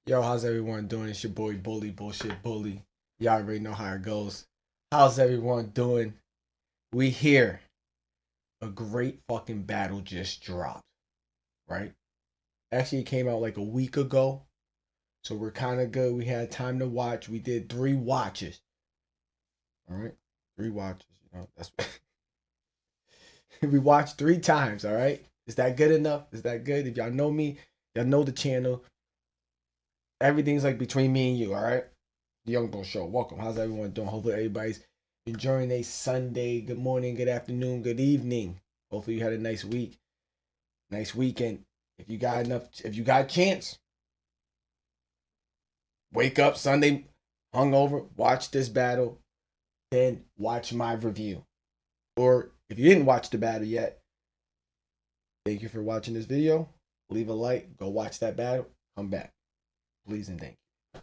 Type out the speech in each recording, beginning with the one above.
Yo, how's everyone doing? It's your boy Bully Bullshit Bully. Y'all already know how it goes. How's everyone doing? We here. A great fucking battle just dropped, right? Actually, it came out like a week ago, so we're kind of good. We had time to watch. We did 3 watches. All right, 3 watches. That's we watched 3 times. All right, is that good enough? Is that good? If y'all know me, y'all know the channel. Everything's like between me and you. All right. The Young Bull Show. Welcome. How's everyone doing? Hopefully everybody's enjoying a Sunday. Good morning, good afternoon, good evening. Hopefully you had a nice week, nice weekend. If you got a chance, wake up Sunday hungover, watch this battle, then watch my review. Or if you didn't watch the battle yet, thank you for watching this video. Leave a like, go watch that battle, come back. Please and thank you.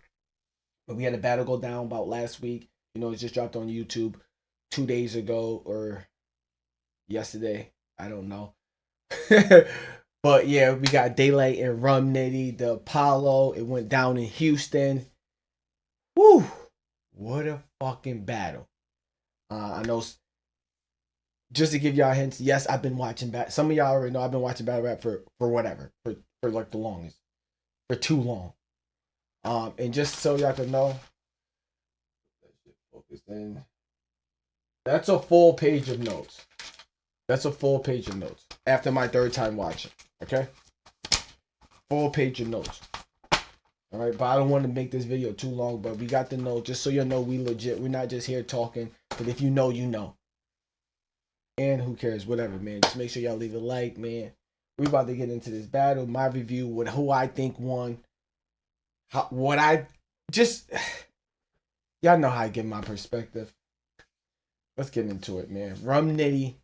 But we had a battle go down about last week. It just dropped on YouTube 2 days ago or yesterday. I don't know. But yeah, we got Daylyt and Nitty, the Apollo. It went down in Houston. Woo! What a fucking battle. I know, just to give y'all hints, yes, I've been watching some of y'all already know I've been watching battle rap for whatever. For like the longest. For too long. And just so y'all can know, focus in. That's a full page of notes. That's a full page of notes after my third time watching. Okay? Full page of notes. All right, but I don't want to make this video too long, but we got the notes just so you know we legit. We're not just here talking, but if you know, you know. And who cares? Whatever, man. Just make sure y'all leave a like, man. We about to get into this battle. My review with who I think won. Y'all know how I give my perspective. Let's get into it, man. Nitty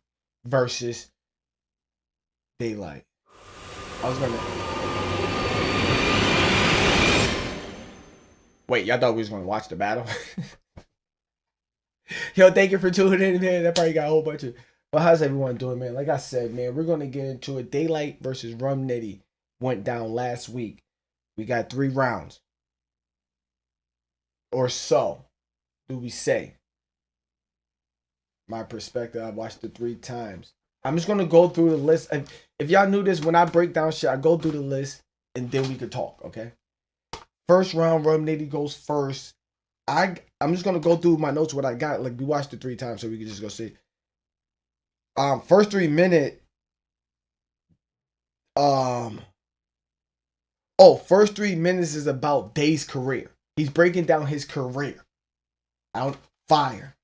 versus Daylyt. I was gonna wait. Y'all thought we was gonna watch the battle? Yo, thank you for tuning in, man. That probably got a whole bunch of. But how's everyone doing, man? Like I said, man, we're gonna get into it. Daylyt versus Nitty went down last week. We got 3 rounds, or so do we say. My perspective, I watched it 3 times. I'm just gonna go through the list. If y'all knew this, when I break down shit, I go through the list and then we could talk. Okay. First round, Nitty goes first. I'm just gonna go through my notes what I got. Like we watched it 3 times, so we can just go see. First 3 minute. Um. First 3 minutes is about Day's career. He's breaking down his career. Out fire.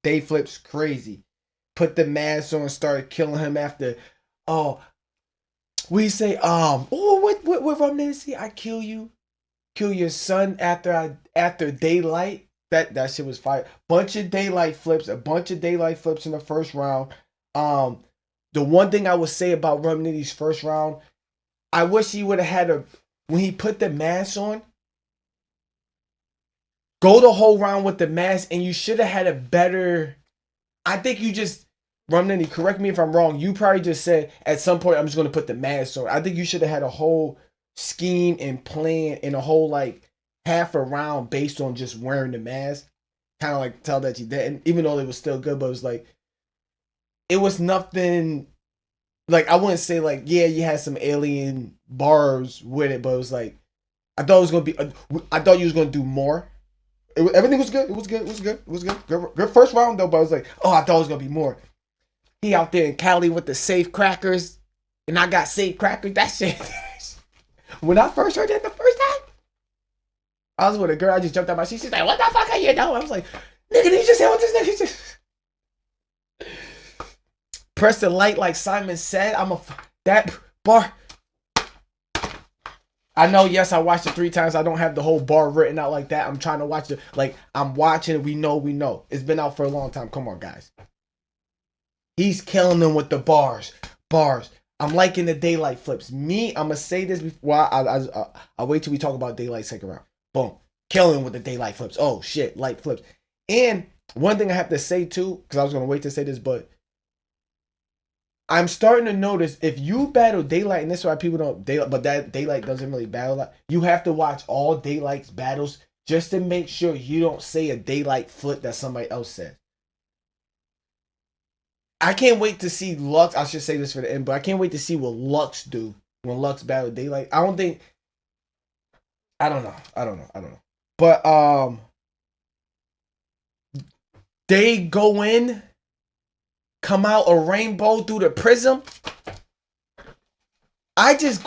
Day flips crazy. Put the mask on and started killing him after. Oh, we say what Nitty say? I kill you. Kill your son after Daylyt. That shit was fire. Bunch of Daylyt flips. A bunch of Daylyt flips in the first round. The one thing I would say about Nitty's first round, I wish he would have had when he put the mask on. Go the whole round with the mask, and you should have had a better. I think you just Nitty. Correct me if I'm wrong. You probably just said at some point I'm just going to put the mask on. I think you should have had a whole scheme and plan and a whole like half a round based on just wearing the mask. Kind of like tell that you didn't, even though it was still good, but it was like it was nothing. Like I wouldn't say like yeah, you had some alien bars with it, but it was like I thought it was gonna be. I thought you was gonna do more. Everything was good. It was good. It was good. It was good. Good first round though, but I was like, oh, I thought it was gonna be more. He out there in Cali with the safe crackers, and I got safe crackers. That shit. When I first heard that the first time, I was with a girl. I just jumped out my seat. She's like, "What the fuck are you doing?" I was like, "Nigga, did you just say what this nigga just?" Press the light like Simon said. That bar. I know, yes, I watched it 3 times. I don't have the whole bar written out like that. I'm trying to watch it. Like, I'm watching it. We know. It's been out for a long time. Come on, guys. He's killing them with the bars. I'm liking the Daylyt flips. I'm going to say this before. I'll wait till we talk about Daylyt second round. Boom. Killing with the Daylyt flips. Oh, shit. Light flips. And one thing I have to say, too, because I was going to wait to say this, but I'm starting to notice if you battle Daylyt, and this is why people don't Daylyt, but that Daylyt doesn't really battle a lot. You have to watch all Daylyt's battles just to make sure you don't say a Daylyt flip that somebody else said. I can't wait to see Lux. I should say this for the end, but I can't wait to see what Lux do when Lux battle Daylyt. I don't think. I don't know. I don't know. But they go in, come out a rainbow through the prism. I just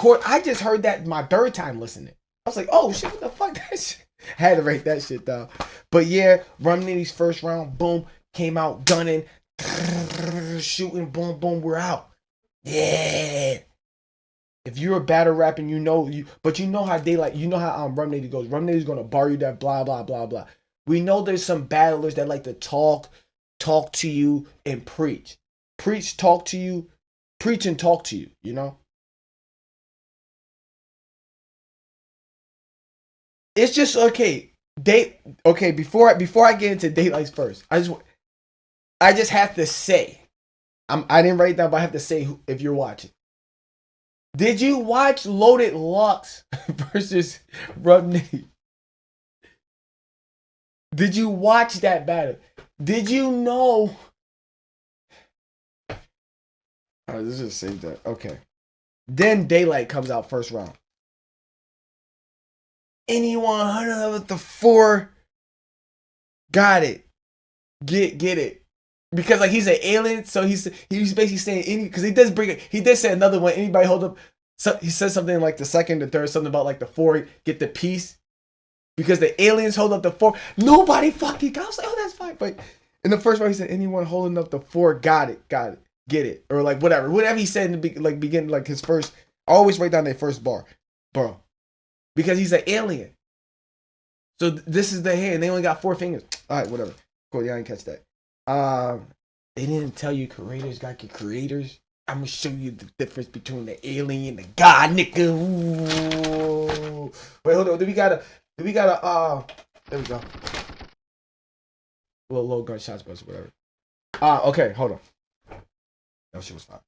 heard that my third time listening. I was like, oh shit, what the fuck that shit? Had to write that shit down. But yeah, Rum Nitty's first round, boom, came out gunning, shooting, boom, boom, we're out. Yeah. If you're a battle rap and you know but you know how Daylyt, you know how Rum Nitty goes. Rum Nitty's gonna bar you that blah blah blah blah. We know there's some battlers that like to talk to you and preach, talk to you, preach and talk to you. You know. It's just okay. Before I get into Daylyt's first, I just have to say, I didn't write it down, but I have to say if you're watching. Did you watch Loaded Lux versus Rum Nitty? Did you watch that battle? Did you know? Alright, let's just save that. Okay. Then Daylyt comes out first round. Anyone hunting with the 4 got it. Get it. Because like he's an alien, so he's basically saying any because he did say another one. Anybody hold up? So he says something like the second, the third, something about like the 4 get the piece because the aliens hold up the 4. Nobody fucking got. I was like, oh, that's fine. But in the first one, he said anyone holding up the 4 got it, get it, or like whatever he said in the beginning, like his first. Always write down their first bar, bro, because he's an alien. So this is the hand. They only got 4 fingers. All right, whatever. Cool. Yeah, I didn't catch that. They didn't tell you creators got your creators. I'm gonna show you the difference between the alien and the god, nigga. Ooh. Wait, hold on. Do we gotta there we go. Little gunshots, but whatever. Okay, hold on. That shit was fine.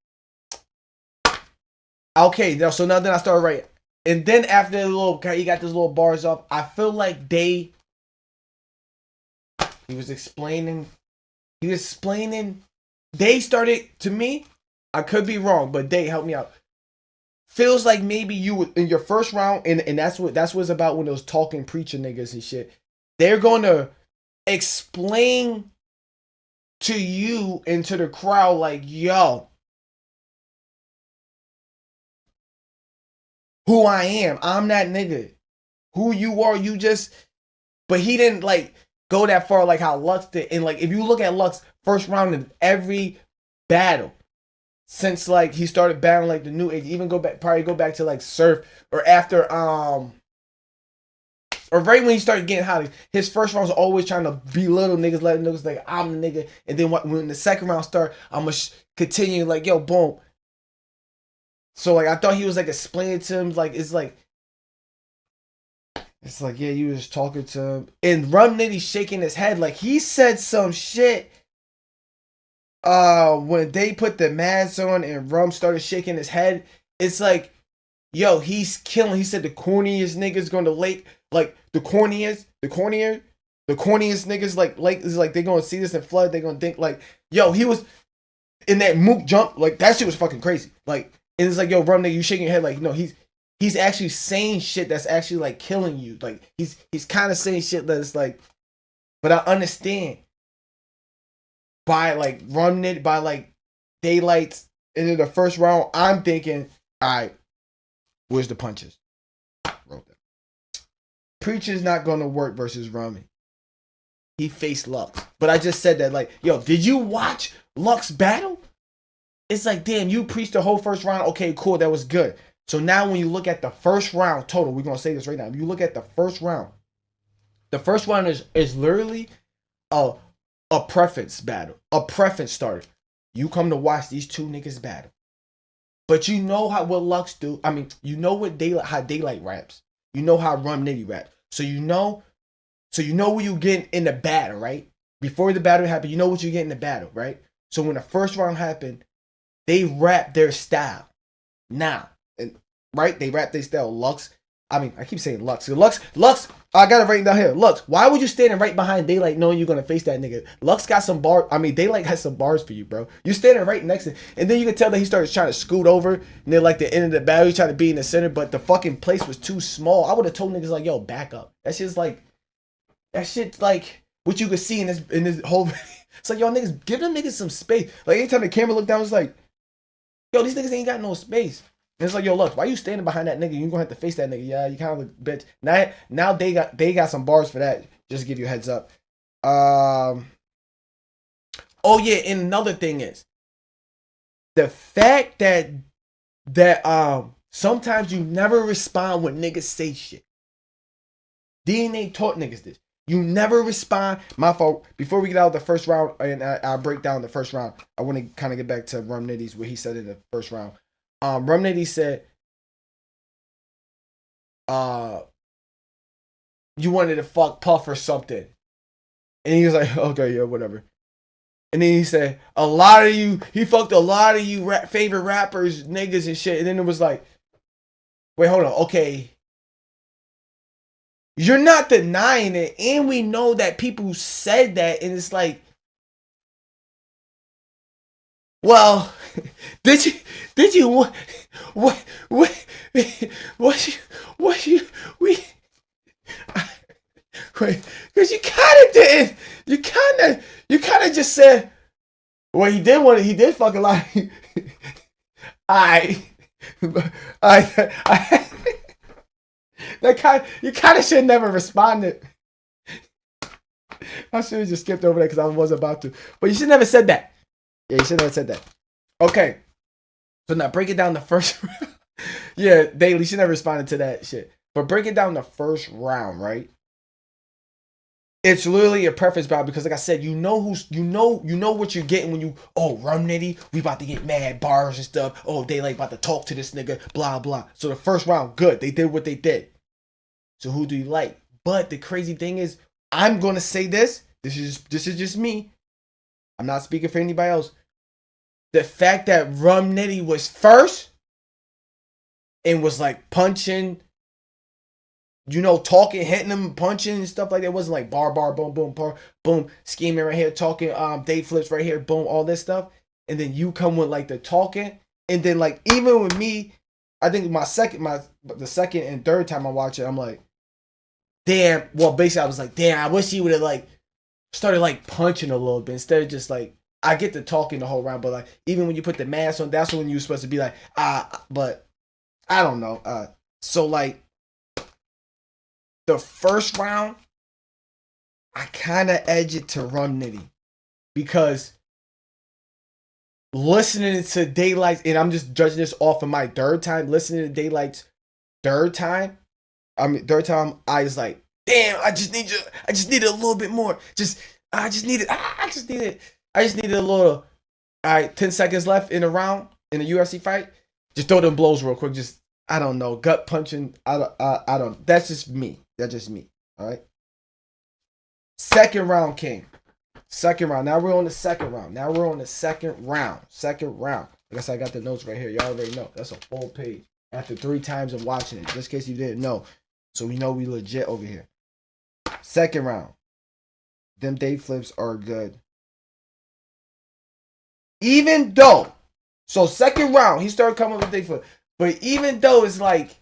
Okay, so now then I started writing. And then after the you got these little bars off, I feel like he was explaining, they started, to me, I could be wrong, but they helped me out. Feels like maybe you would, in your first round, and that's what it's about when those talking preacher niggas and shit, they're going to explain to you and to the crowd like, yo, who I am. I'm that nigga. Who you are, you just, but he didn't like go that far like how Lux did. And like if you look at Lux first round in every battle since like he started battling like the new age, even go back to like Surf or after or right when he started getting hot, his first round was always trying to belittle niggas, letting niggas like I'm the nigga. And then when the second round start, I'm gonna continue like yo boom. So like I thought he was like explaining to him like it's like yeah, you was talking to him and Rum Nitty shaking his head like he said some shit. When they put the mask on and Rum started shaking his head, it's like, yo, he's killing. He said the corniest niggas going to lake, like the corniest niggas like is like they gonna see this and flood. They gonna think like, yo, he was in that mook jump like that shit was fucking crazy. Like and it's like, yo, Rum Nitty, you shaking your head like, no, he's actually saying shit that's actually like killing you. Like he's kind of saying shit that's like, but I understand. By like Rum Nitty, by like Daylyt's into the first round, I'm thinking, all right, where's the punches? Wrote that. Preacher's not gonna work versus Rummy. He faced Lux, but I just said that like, yo, did you watch Lux battle? It's like, damn, you preached the whole first round. Okay, cool, that was good. So now when you look at the first round total, we're gonna say this right now. If you look at the first round is literally a preference battle, a preference starter. You come to watch these two niggas battle, but you know what Lux do. I mean, you know what how Daylyt raps. You know how Rum Nitty rap. So you know what you get in the battle, right? Before the battle happened, you know what you get in the battle, right? So when the first round happened, they rap their style now, and right, they rap their style. Lux, I mean, I keep saying Lux. Lux. I got it right down here. Lux, why would you standing right behind Daylyt knowing you're gonna face that nigga? Lux got some bars. I mean, Daylyt has some bars for you, bro. You standing right next to him. And then you can tell that he started trying to scoot over near like the end of the battle. He tried to be in the center, but the fucking place was too small. I would have told niggas like, yo, back up. That shit's like what you could see in this whole it's like, yo, niggas, give them niggas some space. Like anytime the camera looked down, it's like, yo, these niggas ain't got no space. And it's like, yo, look, why you standing behind that nigga? You gonna have to face that nigga. Yeah, you kind of look bitch. Now they got some bars for that. Just to give you a heads up. Oh yeah, and another thing is the fact that sometimes you never respond when niggas say shit. DNA taught niggas this. You never respond. My fault. Before we get out of the first round and I'll break down the first round, I want to kind of get back to Nitty's what he said in the first round. Nitty said, you wanted to fuck Puff or something. And he was like, okay, yeah, whatever. And then he said, he fucked a lot of you favorite rappers, niggas and shit. And then it was like, wait, hold on. Okay. You're not denying it. And we know that people said that. And it's like, well, did you what you wait, because you kind of didn't, you kind of just said, well, he did fucking lie. I you kind of should never responded. I should have just skipped over that because I wasn't about to, but you should never said that. Yeah, you should never said that. Okay. So now break it down the first round. Yeah, Daylyt should never responded to that shit. But break it down the first round, right? It's literally a preference battle because, like I said, you know what you're getting when you Rum Nitty, we about to get mad bars and stuff. Oh, Daylyt about to talk to this nigga, blah blah. So the first round, good. They did what they did. So who do you like? But the crazy thing is, I'm gonna say this. This is just me. I'm not speaking for anybody else. The fact that Rum Nitty was first and was like punching, talking, hitting him, punching and stuff like that. It wasn't like bar, boom, boom, bar, boom, scheming right here, talking, day flips right here, boom, all this stuff. And then you come with like the talking. And then like even with me, I think the second and third time I watch it, I'm like, damn. Well, basically I was like, damn, I wish he would have like started like punching a little bit instead of just like, I get to talking the whole round, but like even when you put the mask on, that's when you're supposed to be like, but I don't know. So like the first round, I kind of edge it to Rum Nitty because listening to Daylyt's, and I'm just judging this off of my third time listening to Daylyt's third time, I was like, damn, I just needed a little bit more. I just needed a little. All right, 10 seconds left in the round in the UFC fight. Just throw them blows real quick. Just I don't know, gut punching. I don't. That's just me. All right. Second round came. Second round. Now we're on the second round. Second round. I guess I got the notes right here. Y'all already know. That's a full page. After 3 times of watching it, just in case you didn't know. So we know we legit over here. Second round. Them day flips are good. Even though, so second round, he started coming with day flip. But even though it's like,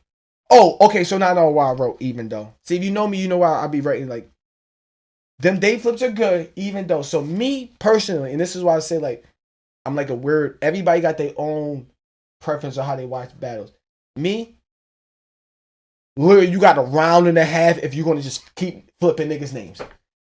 okay, so now I know why I wrote even though. See, if you know me, you know why I'll be writing like, them day flips are good, even though. So me personally, and this is why I say like, I'm like a weird, everybody got their own preference on how they watch battles. Me, literally, you got a round and a half if you're going to just keep flipping niggas' names.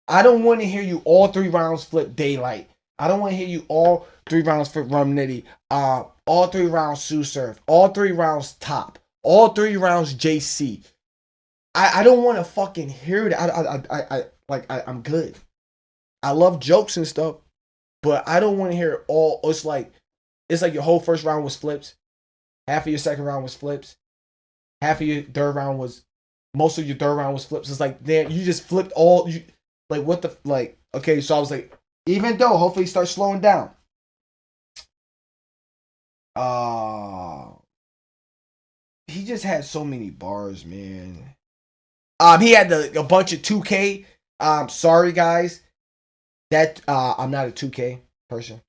I don't want to hear you all 3 rounds flip Daylyt. I don't want to hear you all 3 rounds flip Rum Nitty. All 3 rounds Sue Surf. All 3 rounds Top. All 3 rounds JC. I don't want to fucking hear that. I'm good. I love jokes and stuff, but I don't want to hear it all. It's like your whole first round was flips. Half of your second round was flips. Half of your third round was, most of your third round was flips. It's like, damn, you just flipped all. Like what the like? Okay, so I was like, even though, hopefully, he starts slowing down. Uh, he just had so many bars, man. He had a bunch of 2K. Sorry guys, that I'm not a 2K person.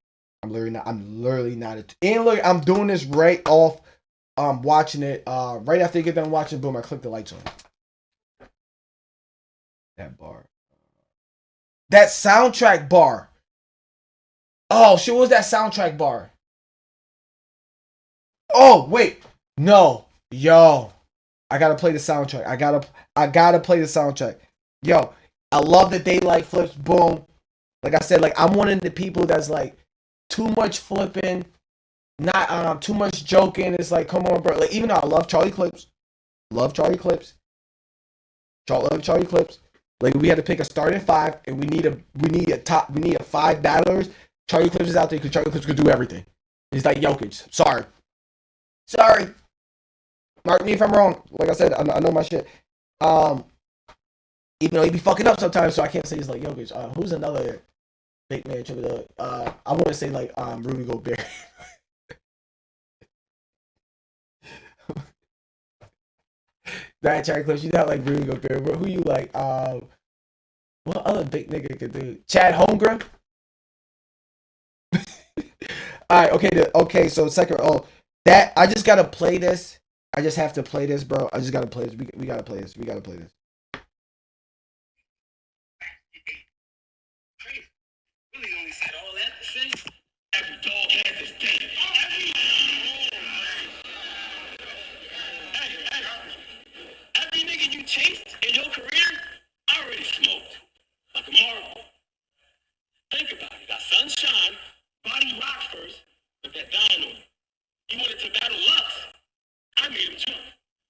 I'm literally not a. And look, I'm doing this right off. Watching it. Right after you get done watching, boom, I click the lights on. That bar. That soundtrack bar. Oh shit, what was that soundtrack bar? Oh wait, no, yo, I gotta play the soundtrack. I gotta play the soundtrack. Yo, I love the Daylyt flips. Boom. Like I said, like I'm one of the people that's like too much flipping, not too much joking. It's like, come on, bro. Like even though I love Charlie Clips, love Charlie Clips, love Charlie Clips. Like we had to pick a starting five, and we need a five battlers. Charlie Clips is out there because Charlie Clips could do everything. He's like Jokic. Sorry. Mark me if I'm wrong. Like I said, I know my shit. Even though he be fucking up sometimes, so I can't say he's like Jokic. Who's another big man triple? I want to say like Rudy Gobert. That Charlie Clips, you not like Rudy Gobert. But who you like? What other big nigga could do? Chad Holmgren. All right, okay. So second, that I just gotta play this. I just have to play this, bro. I just gotta play this. We gotta play this. We gotta play this. Really only said all that to say every dog has his day. Every nigga you chased in your career, I already smoked. Like a Marvel. Think about it. Got sunshine, body rock first, with that dime on it. You wanted to battle Lux. I made him jump.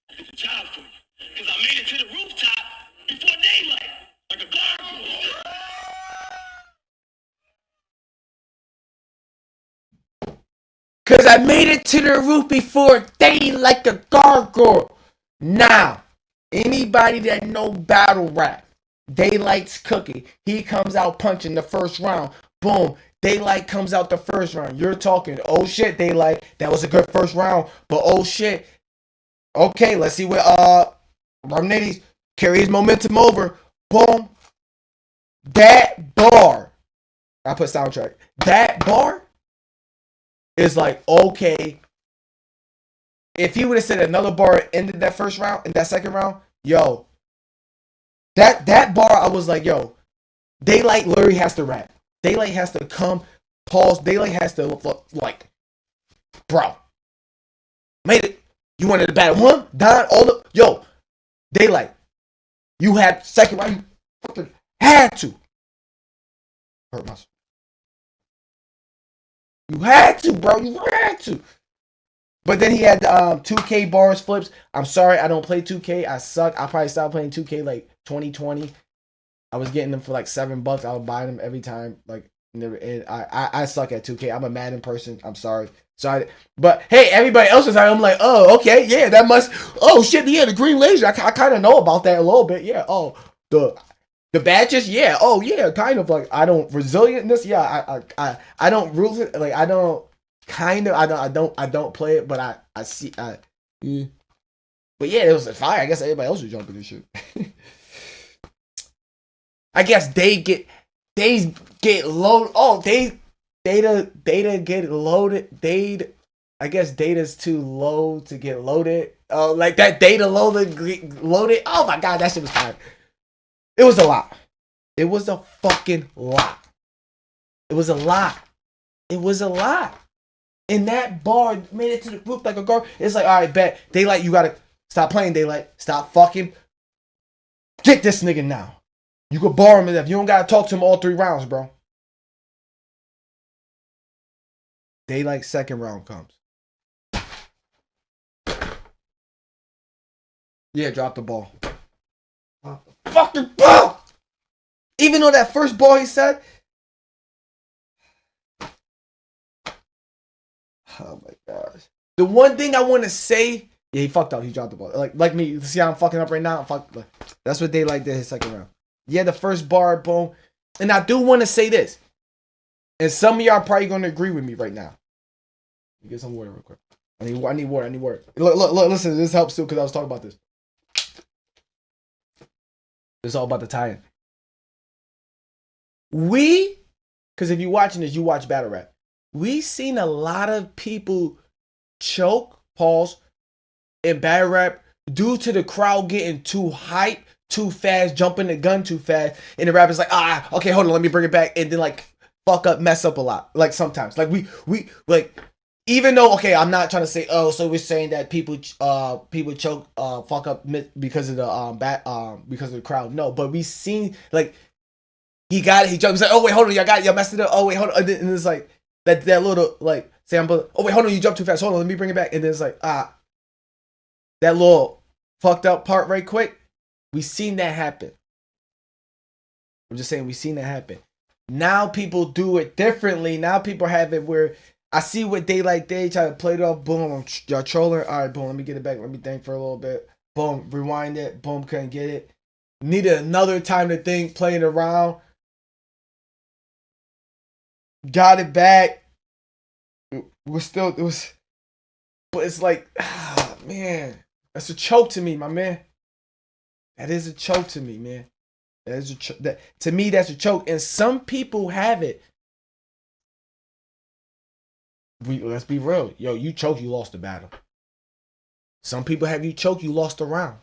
I did the job for you. Because I made it to the rooftop before daylight. Like a gargoyle. Because I made it to the roof before daylight like a gargoyle. Now, anybody that know battle rap, Daylyt's cooking. He comes out punching the first round. Boom. Daylyt comes out the first round. You're talking, oh shit, Daylyt. That was a good first round. But oh shit. Okay, let's see what Nitty carries momentum over. Boom. That bar. I put soundtrack. That bar is like, okay. If he would have said another bar ended that first round, in that second round, yo. That bar, I was like, yo, Daylyt literally has to rap. Daylyt has to come, pause. Daylyt has to, like, bro, made it. You wanted to battle one, Don, all the, yo, Daylyt, you had second round, you fucking had to. Hurt myself. You had to, bro. You had to. But then he had 2K bars flips. I'm sorry, I don't play 2K. I suck. I probably stopped playing 2K like 2020. I was getting them for like $7. I would buy them every time. Like, never. I suck at 2K. I'm a Madden person. I'm sorry. But hey, everybody else is. I'm like, oh, okay, yeah, that must. Oh shit, yeah, the green laser. I kind of know about that a little bit. Yeah. Oh, the badges. Yeah. Oh yeah, kind of like I don't resilientness. Yeah. I don't rule it. Like I don't. Kind of, I don't play it, but I see, yeah. But yeah, it was a fire. I guess everybody else was jumping this shit. I guess they get loaded. Oh, data get loaded. I guess data's too low to get loaded. Oh, like that data loaded. Oh my god, that shit was fire. It was a lot. It was a fucking lot. It was a lot. It was a lot. And that bar made it to the roof like a guard. It's like, all right, bet. Daylyt, you gotta stop playing, Daylyt. Stop fucking. Get this nigga now. You could bar him if you don't gotta talk to him all 3 rounds, bro. Daylyt's second round comes. Yeah, drop the ball. Fucking ball! Even though that first ball he said. Oh my gosh. The one thing I want to say, yeah, he fucked up. He dropped the ball. Like me, you see how I'm fucking up right now? That's what Daylyt did his second round. Yeah, the first bar, boom. And I do want to say this. And some of y'all are probably going to agree with me right now. Get some water real quick. I need water. I need water. Look, listen. This helps too because I was talking about this. It's all about the tie-in. Because if you're watching this, you watch battle rap. We seen a lot of people choke, pause, in battle rap due to the crowd getting too hype, too fast, jumping the gun too fast, and the rapper's like, okay, hold on, let me bring it back, and then like fuck up, mess up a lot. Like sometimes, like we like. Even though, okay, I'm not trying to say, oh, so we're saying that people choke, fuck up because of the because of the crowd. No, but we seen like he got it, he jumped. He's like, oh wait, hold on, y'all got it, y'all messed it up. Oh wait, hold on, and it's like that little like sample. Oh wait, hold on, you jumped too fast. Hold on, let me bring it back. And then it's like that little fucked up part right quick. We seen that happen. I'm just saying we seen that happen. Now people do it differently. Now people have it where. I see what Daylyt did. Try to play it off. Boom. Y'all trolling. All right, boom. Let me get it back. Let me think for a little bit. Boom. Rewind it. Boom. Couldn't get it. Needed another time to think. Playing around. Got it back. It was. But it's like, man. That's a choke to me, my man. That is a choke to me, man. That is to me, that's a choke. And some people have it. Let's be real. Yo, you choke, you lost the battle. Some people have you choke, you lost the round.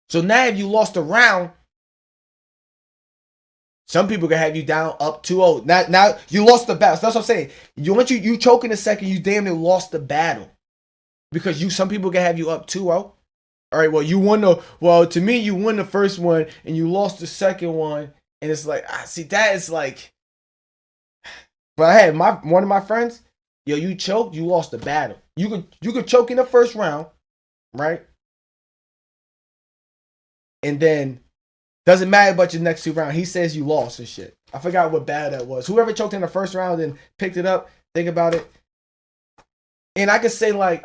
So now if you lost the round, some people can have you down up 2-0. Now you lost the battle. So that's what I'm saying. Once you choke in a second, you damn near lost the battle. Because some people can have you up 2-0. All right, to me, you won the first one and you lost the second one. And it's like, see, that is like. But I had one of my friends, yo, you choked, you lost the battle. You could choke in the first round, right? And then doesn't matter about your next two rounds. He says you lost and shit. I forgot what battle that was. Whoever choked in the first round and picked it up, think about it. And I could say like,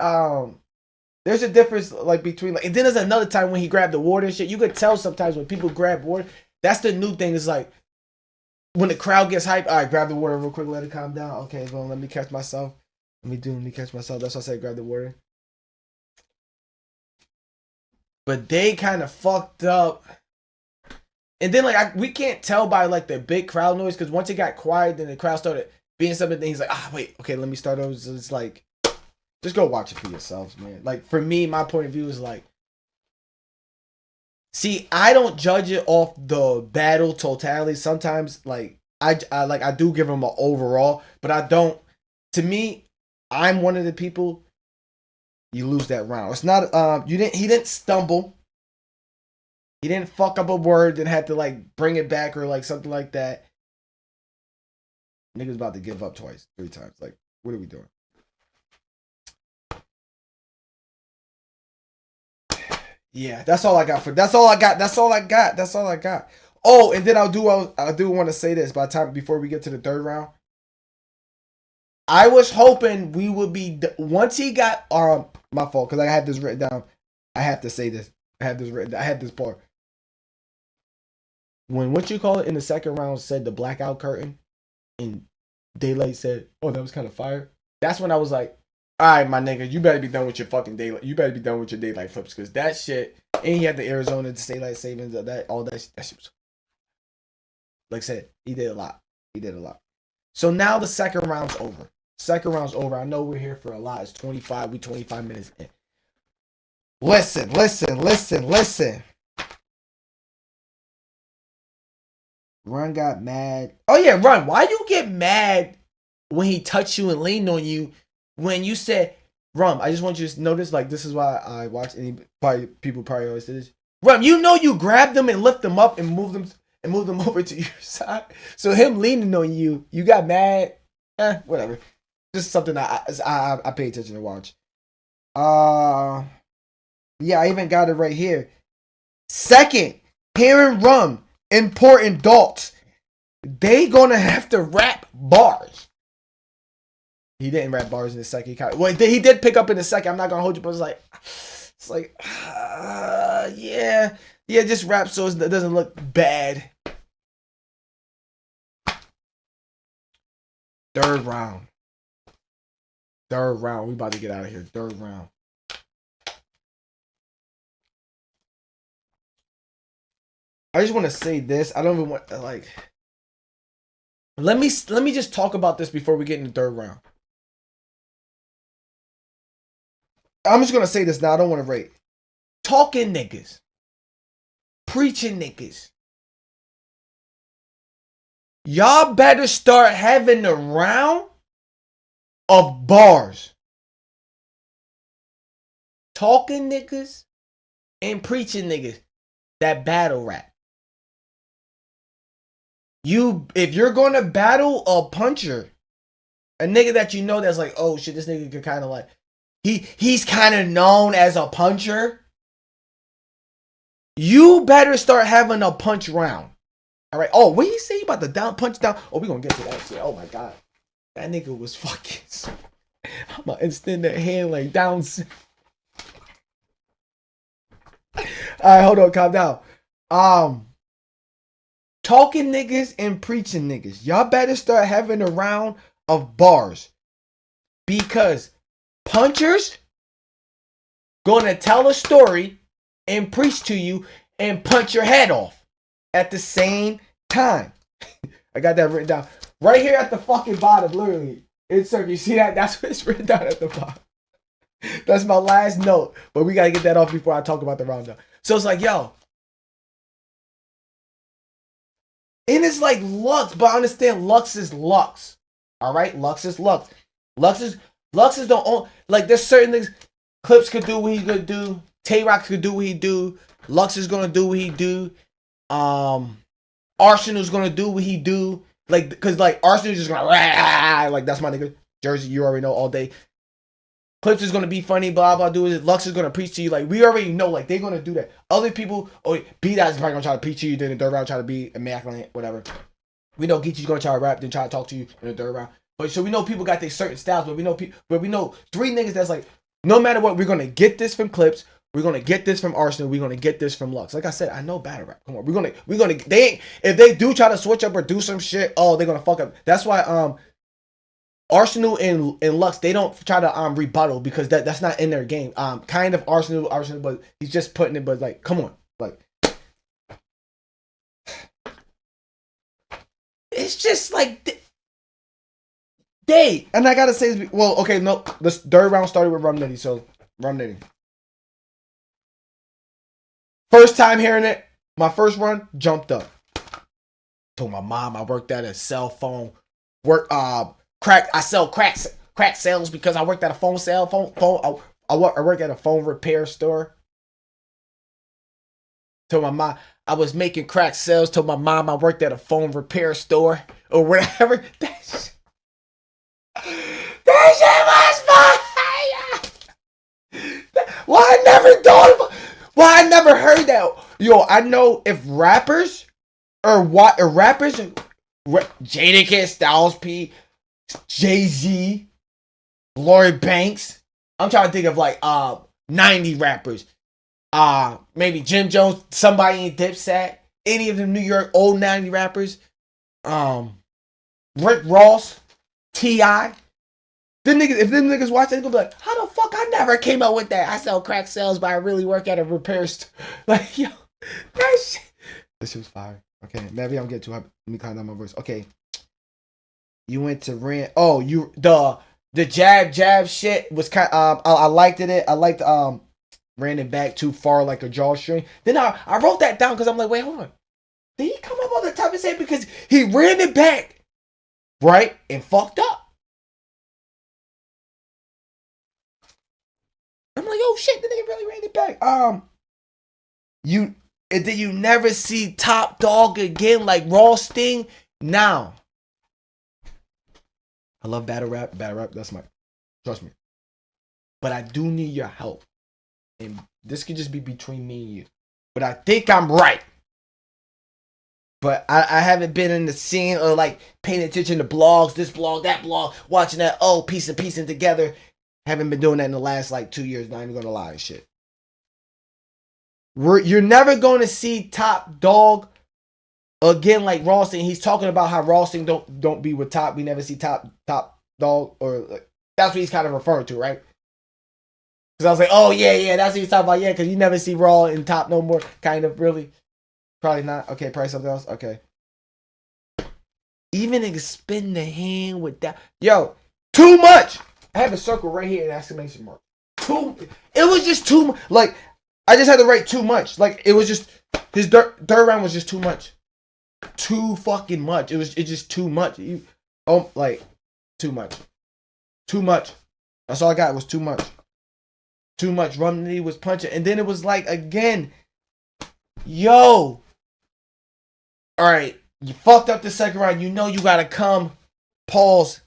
there's a difference like between like, and then there's another time when he grabbed the water and shit. You could tell sometimes when people grab water. That's the new thing. Is like. When the crowd gets hyped, all right, grab the water real quick, let it calm down. Okay, well, let me catch myself. Let me catch myself. That's why I said grab the water. But they kind of fucked up. And then, like, we can't tell by, like, the big crowd noise, because once it got quiet, then the crowd started being something, then he's like, wait, okay, let me start over. So it's like, just go watch it for yourselves, man. Like, for me, my point of view is like, see, I don't judge it off the battle totality. Sometimes, like I do give him an overall, but I don't. To me, I'm one of the people. You lose that round. It's not. He didn't stumble. He didn't fuck up a word and had to like bring it back or like something like that. Nigga's about to give up twice, 3 times. Like, what are we doing? Yeah, that's all I got. That's all I got. Oh, and then I do want to say this before we get to the third round. I was hoping we would be once he got my fault because I had this written down. I have to say this. I had this part. When what you call it in the second round said the blackout curtain, and Daylyt said, "Oh, that was kind of fire." That's when I was like, all right, my nigga, you better be done with your fucking Daylyt. You better be done with your Daylyt flips because that shit. And he had the Arizona daylight savings, all that shit was. Like I said, he did a lot. So now the second round's over. I know we're here for a lot. It's 25. We 25 minutes in. Listen. Run got mad. Oh yeah, Run. Why you get mad when he touched you and leaned on you? When you said, Rum, I just want you to notice, like, this is why I watch people probably always say this. Rum, you know you grabbed them and lift them up and move them over to your side. So him leaning on you, you got mad. Whatever. Just something I pay attention to watch. Yeah, I even got it right here. Second, hearing Rum, important adults. They gonna have to rap bars. He didn't rap bars in the second. Well, he did pick up in the second. I'm not gonna hold you, but it's like, yeah, just rap so it doesn't look bad. Third round. Third round. We about to get out of here. Third round. I just want to say this. I don't even want like. Let me just talk about this before we get in the third round. I'm just gonna say this now. I don't want to rate. Talking niggas, preaching niggas. Y'all better start having a round of bars. Talking niggas and preaching niggas. That battle rap. If you're gonna battle a puncher, a nigga that you know that's like, oh shit, this nigga could kind of like, he's kind of known as a puncher. You better start having a punch round. All right. Oh, what you say about the punch down? Oh, we gonna get to that shit. Oh my god, that nigga was fucking. I'm gonna extend that hand like down. All right, hold on, calm down. Talking niggas and preaching niggas. Y'all better start having a round of bars. Because punchers gonna tell a story and preach to you and punch your head off at the same time. I got that written down. Right here at the fucking bottom, literally. Insert. You see that? That's what it's written down at the bottom. That's my last note. But we gotta get that off before I talk about the round. So it's like, yo. And it's like Lux, but I understand Lux is Lux. Alright? Lux is Lux. Lux is the only, like there's certain things Clips could do what he could do. Tay-Rock could do what he do. Lux is gonna do what he do. Arsenal's gonna do what he do. Like, cause like Arsenal's just gonna like that's my nigga. Jersey, you already know all day. Clips is gonna be funny, blah blah. Do it. Lux is gonna preach to you. Like we already know, like they're gonna do that. Other people, B-Dot's probably gonna try to preach to you. Then in the third round, try to be immaculate, whatever. We know Geechee's gonna try to rap, then try to talk to you in the third round. But so we know people got their certain styles, but we know three niggas that's like, no matter what, we're gonna get this from Clips. We're gonna get this from Arsenal. We're gonna get this from Lux. Like I said, I know battle rap. Come on, we're gonna. They ain't, if they do try to switch up or do some shit, oh, they're gonna fuck up. That's why Arsenal and Lux, they don't try to rebuttal because that's not in their game. Kind of Arsenal, but he's just putting it. But like, come on, like, it's just like they. And I gotta say, well, okay, no, this third round started with Rum Nitty, so Rum Nitty. First time hearing it, my first run, jumped up. Told my mom I worked at a cell phone I sell crack sales because I worked at a phone. I work at a phone repair store. Told my mom I was making crack sales. Told my mom I worked at a phone repair store or whatever. That shit was fire. Why I never thought about. Why I never heard that. Yo, I know if rappers or what rappers, Jadakiss, Styles P, Jay-Z, Lloyd Banks. I'm trying to think of like 90 rappers. Maybe Jim Jones, somebody in Dipset, any of the New York old 90 rappers. Rick Ross, T.I. If them niggas watch it, they're gonna be like, how the fuck I never came up with that? I sell crack sales, but I really work at a repair store. Like, yo, that shit. This shit was fire. Okay, maybe I'm getting too hype. Let me calm down my voice. Okay. You went to rent. Oh, the jab shit was kind of, I liked it. I liked ran it back too far like a drawstring. Then I wrote that down because I'm like, wait, hold on. Did he come up on the top of his head because he ran it back, right, and fucked up? I'm like, oh shit, the nigga really ran it back. Did you never see Top Dog again like Raw Sting? Now. I love battle rap, that's my, trust me. But I do need your help. And this could just be between me and you. But I think I'm right. But I haven't been in the scene or like paying attention to blogs, this blog, that blog, watching that, piecing together. Haven't been doing that in the last like 2 years, not even gonna lie and shit. You're never gonna see Top Dog again like Rawsting. He's talking about how Rawsting don't be with Top. We never see Top Dog or like, That's what he's kind of referring to, right? Because I was like, oh yeah, that's what he's talking about. Yeah, because you never see Raw in top no more. Kind of, really. Probably not. Okay, probably something else. Okay. Even niggas spin the hand with that. Yo, too much. I have a circle right here and exclamation mark. It was just too much. Like, I just had to write too much. Like, it was just, his third round was just too much. Too fucking much. It's just too much. Like, too much. Too much. That's all I got was too much. Too much. Nitty was punching. And then it was like, again, yo. All right. You fucked up the second round. You know you gotta come. Pause.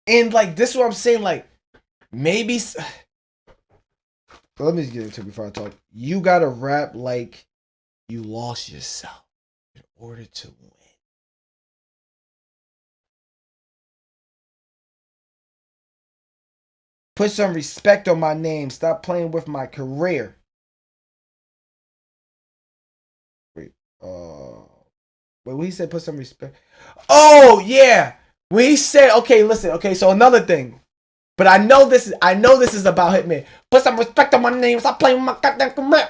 And like, this is what I'm saying. Like, maybe. Let me just get into it before I talk. You gotta rap like you lost yourself in order to win. Put some respect on my name. Stop playing with my career. Wait, what he said? Put some respect. Oh yeah, when he said, okay, listen, okay. So another thing, but I know this is about Hitman. Put some respect on my name. Stop playing with my goddamn career.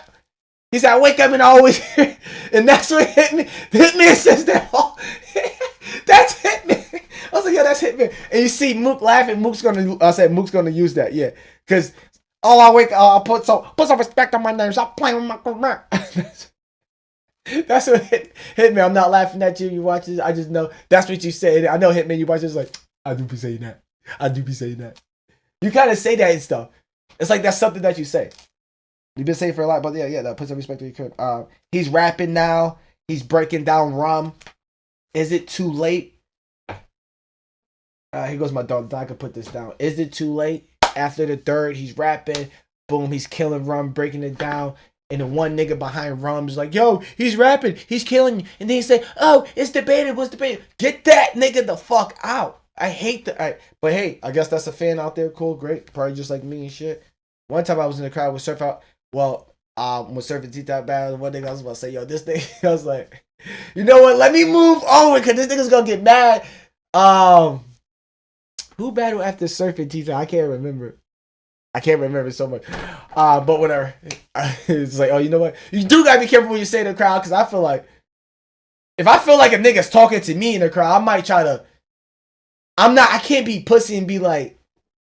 He said, I wake up and I always hear, and that's what Hitman says that. That's Hitman. I was like, yeah, that's Hitman. And you see Mook laughing. Mook's gonna use that, yeah. Because I'll put some respect on my name. Stop playing with my career. That's what Hitman. I'm not laughing at you. You watch this. I just know that's what you say. I know Hitman. You watch this like, I do be saying that. I do be saying that. You kind of say that and stuff. It's like that's something that you say. You've been saying for a lot, but yeah, that puts some respect on your career. He's rapping now. He's breaking down rum. Is it too late? Here goes my dog. I could put this down. Is it too late? After the third, he's rapping. Boom, he's killing rum, breaking it down. And the one nigga behind rum is like, yo, he's rapping. He's killing you. And then he say, oh, it's debated. What's debated? Get that nigga the fuck out. I hate that. But hey, I guess that's a fan out there. Cool, great. Probably just like me and shit. One time I was in the crowd with Surf Out. Well, when Surfing T-Top battle, one nigga I was about to say, yo, this thing. I was like, you know what? Let me move on because this nigga's gonna get mad. Who battled after Surfing T-Top? I can't remember. I can't remember so much. But whatever. It's like, oh, you know what? You do gotta be careful when you say in the crowd because I feel like if I feel like a nigga's talking to me in the crowd, I might try to. I can't be pussy and be like,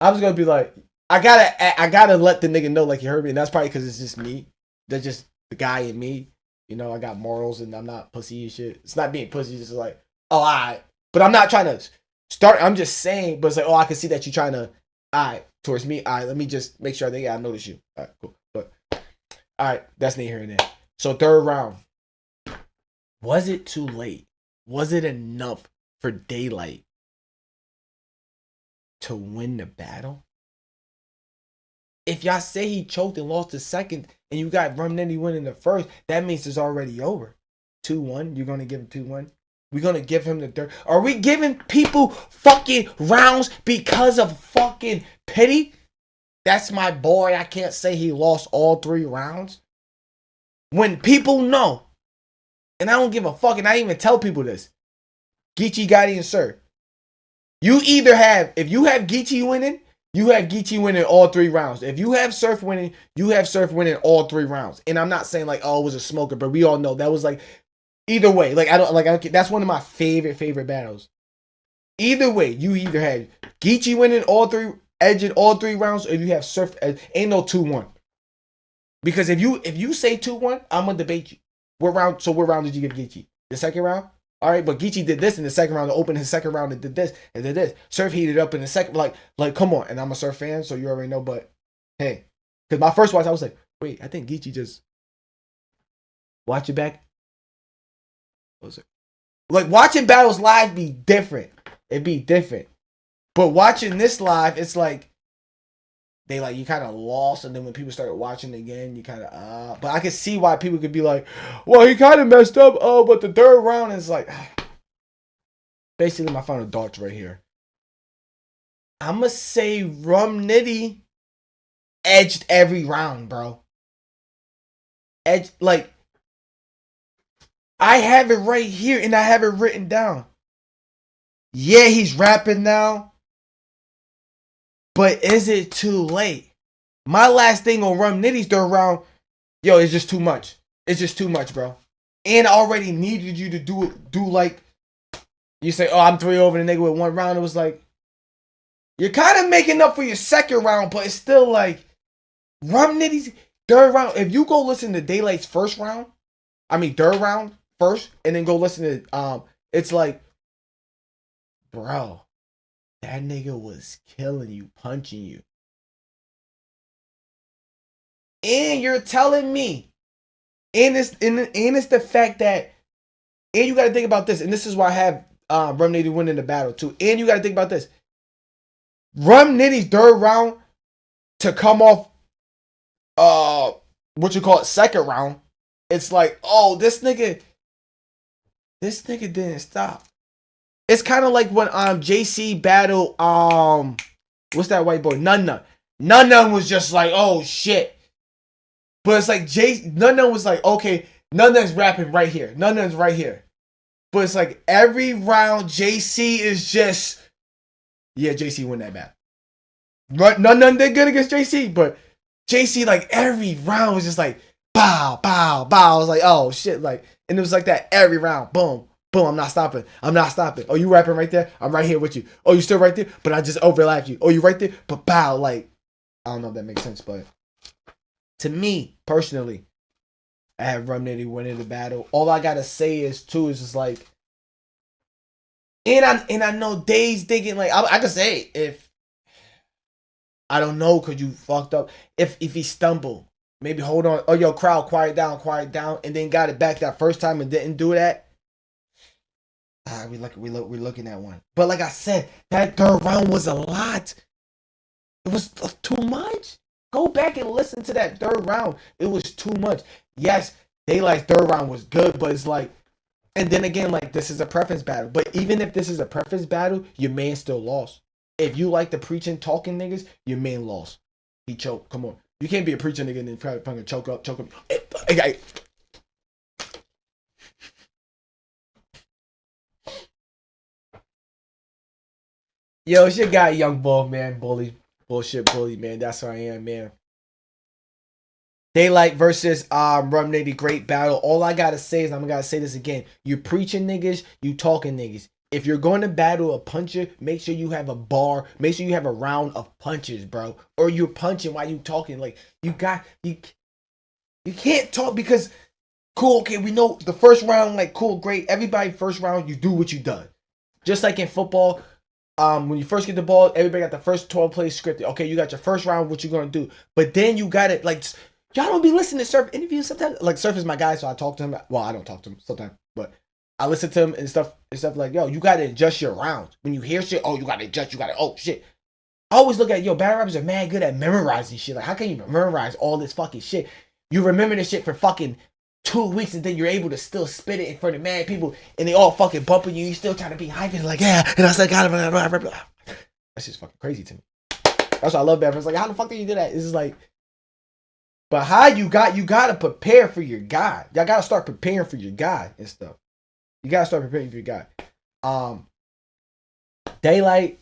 I'm just gonna be like, I gotta let the nigga know like you heard me, and that's probably because it's just me. That's just the guy in me. You know, I got morals and I'm not pussy and shit. It's not being pussy, it's just like, oh, alright. But I'm not trying to start, I'm just saying, but it's like, oh, I can see that you're trying to, alright, towards me. Alright, let me just make sure I notice you. Alright, cool. But alright, that's neither here and there. So third round. Was it too late? Was it enough for Daylyt to win the battle? If y'all say he choked and lost the second, and you got Nitty winning the first, that means it's already over. 2-1. You're gonna give him 2-1. We're gonna give him the third. Are we giving people fucking rounds because of fucking pity? That's my boy. I can't say he lost all 3 rounds. When people know, and I don't give a fuck, and I even tell people this. Geechee, Gotti, and Sir. You either have, if you have Geechee winning, you have Geechee winning all 3 rounds. If you have Surf winning, you have Surf winning all 3 rounds. And I'm not saying like, oh, it was a smoker, but we all know that was like, either way. Like, that's one of my favorite battles. Either way, you either had Geechee winning all 3, edging all 3 rounds, or you have Surf, ain't no 2-1. Because if you say 2-1, I'm gonna debate you. What round did you give Geechee? The second round? All right, but Geechee did this in the second round to open his second round and did this and did this. Surf heated up in the second, like come on. And I'm a Surf fan, so you already know. But hey, because my first watch, I was like, wait, I think Geechee just watch it back. What was it? Like watching battles live be different. It'd be different. But watching this live, it's like they like you kind of lost, and then when people started watching again, you kind of But I can see why people could be like, well, he kind of messed up. Oh, but the third round is like basically my final thoughts right here. I'ma say Nitty edged every round, bro. Edge like I have it right here and I have it written down. Yeah, he's rapping now, but is it too late? My last thing on Rum Nitty's third round, yo, it's just too much. It's just too much, bro. And I already needed you to do like, you say, oh, I'm 3 over the nigga with 1 round. It was like, you're kind of making up for your second round, but it's still like, Rum Nitty's third round. If you go listen to Daylyt's third round first, and then go listen to, it's like, bro, that nigga was killing you, punching you. And you're telling me, and it's the fact that, and you got to think about this, and this is why I have Rum Nitty winning the battle too. And you got to think about this: Rum Nitty's third round to come off, what you call it, second round. It's like, oh, this nigga didn't stop. It's kind of like when JC battled what's that white boy, Nunna. Nunna was just like, oh shit. But it's like Nunna was like, okay, Nunna's rapping right here. Nunna's right here. But it's like every round JC is just, yeah, JC won that battle. Nunna did good against JC, but JC like every round was just like bow, bow, bow. I was like, oh shit, like, and it was like that every round. Boom, boom, I'm not stopping. I'm not stopping. Oh, you rapping right there? I'm right here with you. Oh, you still right there? But I just overlapped you. Oh, you right there? But bow, like, I don't know if that makes sense, but to me, personally, I have Rum Nitty winning the battle. All I gotta say is too is just like, and I know Dave's thinking like, I could say if I don't know, cause you fucked up. If he stumbled, maybe hold on. Oh, yo, crowd, quiet down, and then got it back that first time and didn't do that. We're looking at one. But like I said, that third round was a lot. It was too much. Go back and listen to that third round. It was too much. Yes, Daylyt's third round was good, but it's like, and then again, like, this is a preference battle. But even if this is a preference battle, your man still lost. If you like the preaching, talking niggas, your man lost. He choked. Come on. You can't be a preacher nigga and then fucking choke up. Yo, it's your guy, Young Bull, man. Bullshit bully, man. That's who I am, man. Daylyt versus Rum Nitty, great battle. All I gotta say is, I'm gonna say this again. You preaching niggas, you talking niggas. If you're going to battle a puncher, make sure you have a bar. Make sure you have a round of punches, bro. Or you're punching while you talking. Like, you can't talk because, cool, okay, we know the first round, like, cool, great. Everybody first round, you do what you done. Just like in football, when you first get the ball, everybody got the first 12 plays scripted. Okay, you got your first round, what you gonna do? But then you got it, like, y'all don't be listening to Surf interviews sometimes. Like, Surf is my guy, so I talk to him. Well, I don't talk to him sometimes, but I listen to him and stuff like, yo, you gotta adjust your rounds. When you hear shit, oh, you gotta adjust, oh, shit. I always look at, yo, battle rappers are mad good at memorizing shit. Like, how can you memorize all this fucking shit? You remember this shit for fucking 2 weeks and then you're able to still spit it in front of mad people and they all fucking bumping you. You still trying to be hyping, like, yeah. And I was like, that's just fucking crazy to me. That's why I love battle rappers. Like, how the fuck did you do that? This is like, but how you gotta prepare for your guy. Y'all gotta start preparing for your guy and stuff. You gotta start preparing for your guy. Daylyt.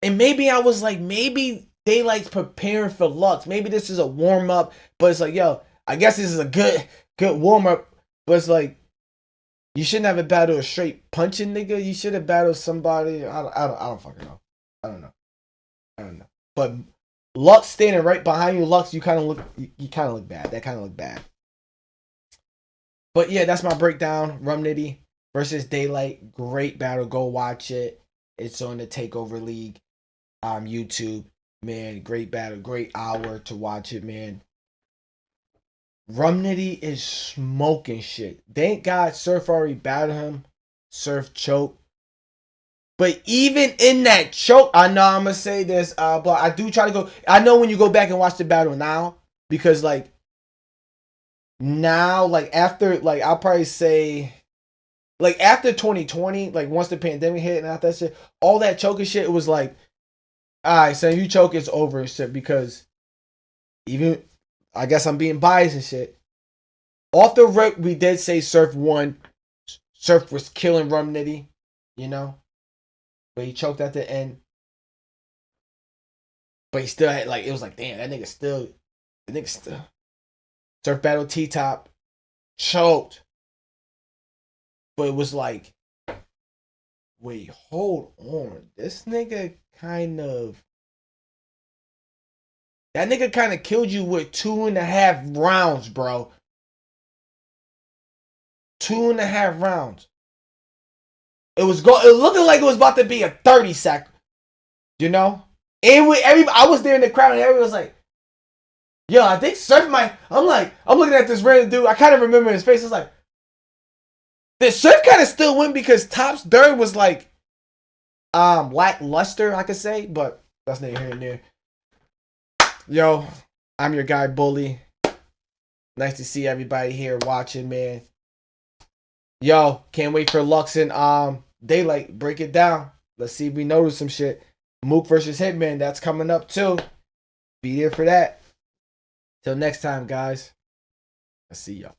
And maybe I was like, maybe Daylyt's preparing for Lux. Maybe this is a warm up, but it's like, yo, I guess this is a good warm up. But it's like, you shouldn't have a battle a straight punching nigga. You should have battled somebody. I don't fucking know. I don't know. But Lux standing right behind you, Lux, you kind of look bad. That kind of looked bad. But yeah, that's my breakdown. Rum Nitty versus Daylyt. Great battle. Go watch it. It's on the Takeover League YouTube. Man, great battle. Great hour to watch it, man. Rum Nitty is smoking shit. Thank God Surf already battled him. Surf choke. But even in that choke, I know I'm going to say this, but I do try to go. I know when you go back and watch the battle now, because like, now, like after, like I'll probably say, like after 2020, like once the pandemic hit and after that shit, all that choking shit, it was like, all right, so you choke, it's over and shit. Because even, I guess I'm being biased and shit, Off the rip, we did say Surf won. Surf was killing Rum Nitty, you know, but he choked at the end. But he still had like, it was like, damn, that nigga still. Surf battle T-Top, choked. But it was like, wait, hold on. This nigga kind of. That nigga kind of killed you with 2.5 rounds, bro. 2.5 rounds. It looking like it was about to be a 30 sack. You know? And I was there in the crowd and everyone was like, yo, I think Surf might. I'm looking at this random dude. I kind of remember his face. I was like, the Surf kind of still win because Top's third was like lackluster, I could say, but that's neither here nor there. Yo, I'm your guy Bully. Nice to see everybody here watching, man. Yo, can't wait for Lux and Daylyt. Break it down. Let's see if we notice some shit. Mook versus Hitman, that's coming up too. Be there for that. Till next time, guys. I'll see y'all.